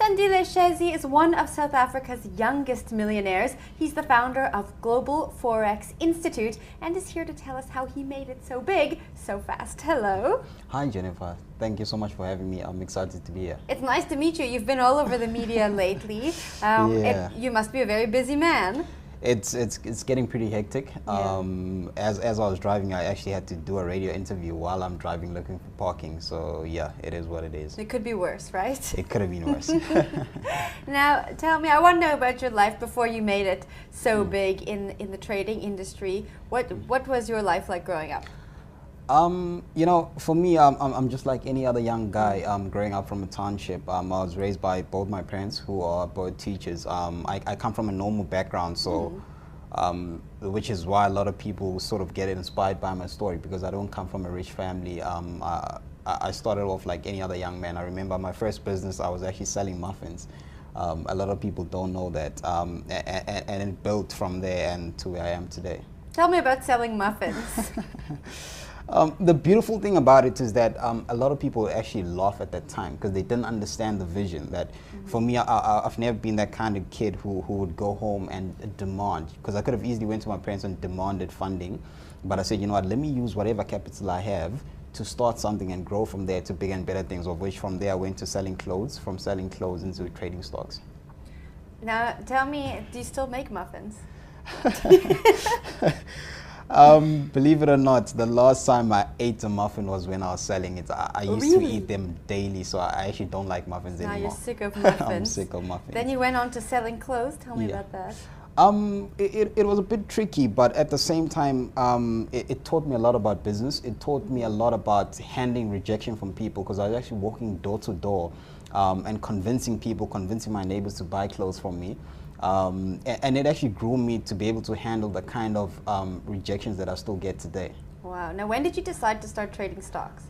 Sandile Shezi is one of South Africa's youngest millionaires. He's the founder of Global Forex Institute and is here to tell us how he made it so big so fast. Hello. Hi Jennifer, thank you so much for having me. I'm excited to be here. It's nice to meet you. You've been all over the media lately. You must be a very busy man. It's getting pretty hectic. Yeah. As I was driving, I actually had to do a radio interview while I'm driving looking for parking. So yeah, it is what it is. It could be worse, right? It could have been worse. Now, tell me, I want to know about your life before you made it so big in the trading industry. What was your life like growing up? You know, for me, I'm just like any other young guy growing up from a township. I was raised by both my parents, who are both teachers. I come from a normal background, so which is why a lot of people sort of get inspired by my story, because I don't come from a rich family. I started off like any other young man. I remember my first business, I was actually selling muffins. A lot of people don't know that, and it built from there and to where I am today. Tell me about selling muffins. The beautiful thing about it is that a lot of people actually laugh at that time because they didn't understand the vision. That for me, I've never been that kind of kid who would go home and demand, because I could have easily went to my parents and demanded funding, but I said, you know what, let me use whatever capital I have to start something and grow from there to bigger and better things, of which from there I went to selling clothes, from selling clothes into trading stocks. Now, tell me, do you still make muffins? Believe it or not, the last time I ate a muffin was when I was selling it. I used to eat them daily, so I actually don't like muffins anymore. Now you're sick of muffins. I'm sick of muffins. Then you went on to selling clothes. Tell me about that. It was a bit tricky, but at the same time, it taught me a lot about business. It taught me a lot about handling rejection from people, because I was actually walking door to door and convincing people, convincing my neighbors to buy clothes from me. And it actually grew me to be able to handle the kind of rejections that I still get today. Wow. Now, when did you decide to start trading stocks?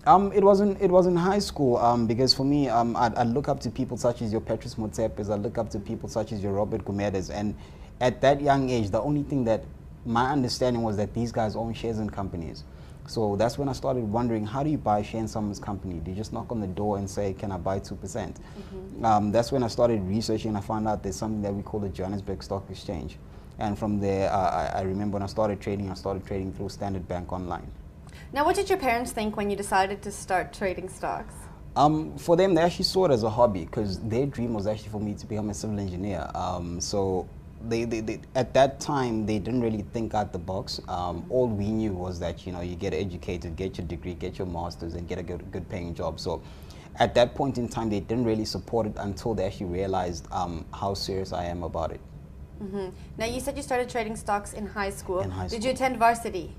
It was in high school, because for me, I look up to people such as your Patrice Motsepes, I look up to people such as your Robert Gumedes, and at that young age, the only thing that my understanding was that these guys own shares in companies. So that's when I started wondering, how do you buy a share in someone's company? Do you just knock on the door and say, can I buy 2%? That's when I started researching, and I found out there's something that we call the Johannesburg Stock Exchange. And from there, I remember when I started trading through Standard Bank online. Now, what did your parents think when you decided to start trading stocks? For them, they actually saw it as a hobby, because their dream was actually for me to become a civil engineer. So they at that time, they didn't really think out the box. All we knew was that, you know, you get educated, get your degree, get your master's, and get a good paying job. So at that point in time, they didn't really support it until they actually realized how serious I am about it. Now, you said you started trading stocks in high school. Did you school. attend varsity?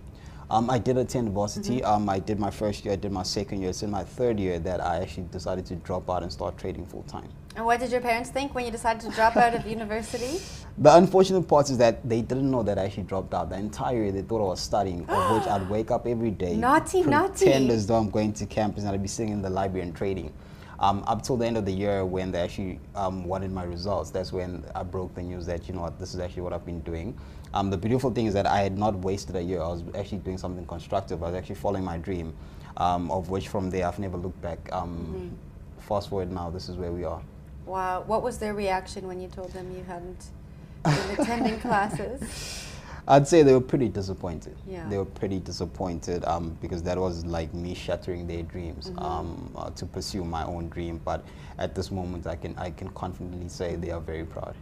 I did attend varsity. I did my first year, I did my second year. It's in my third year that I actually decided to drop out and start trading full time. And what did your parents think when you decided to drop out of university? The unfortunate part is that they didn't know that I actually dropped out. The entire year they thought I was studying, of which I'd wake up every day, pretend as though I'm going to campus, and I'd be sitting in the library and trading. Up till the end of the year, when they actually wanted my results, that's when I broke the news that, you know what, this is actually what I've been doing. The beautiful thing is that I had not wasted a year. I was actually doing something constructive. I was actually following my dream, of which from there I've never looked back. Fast forward now, this is where we are. Wow. What was their reaction when you told them you hadn't been attending classes? I'd say they were pretty disappointed. Yeah. They were pretty disappointed because that was like me shattering their dreams to pursue my own dream. But at this moment, I can confidently say they are very proud.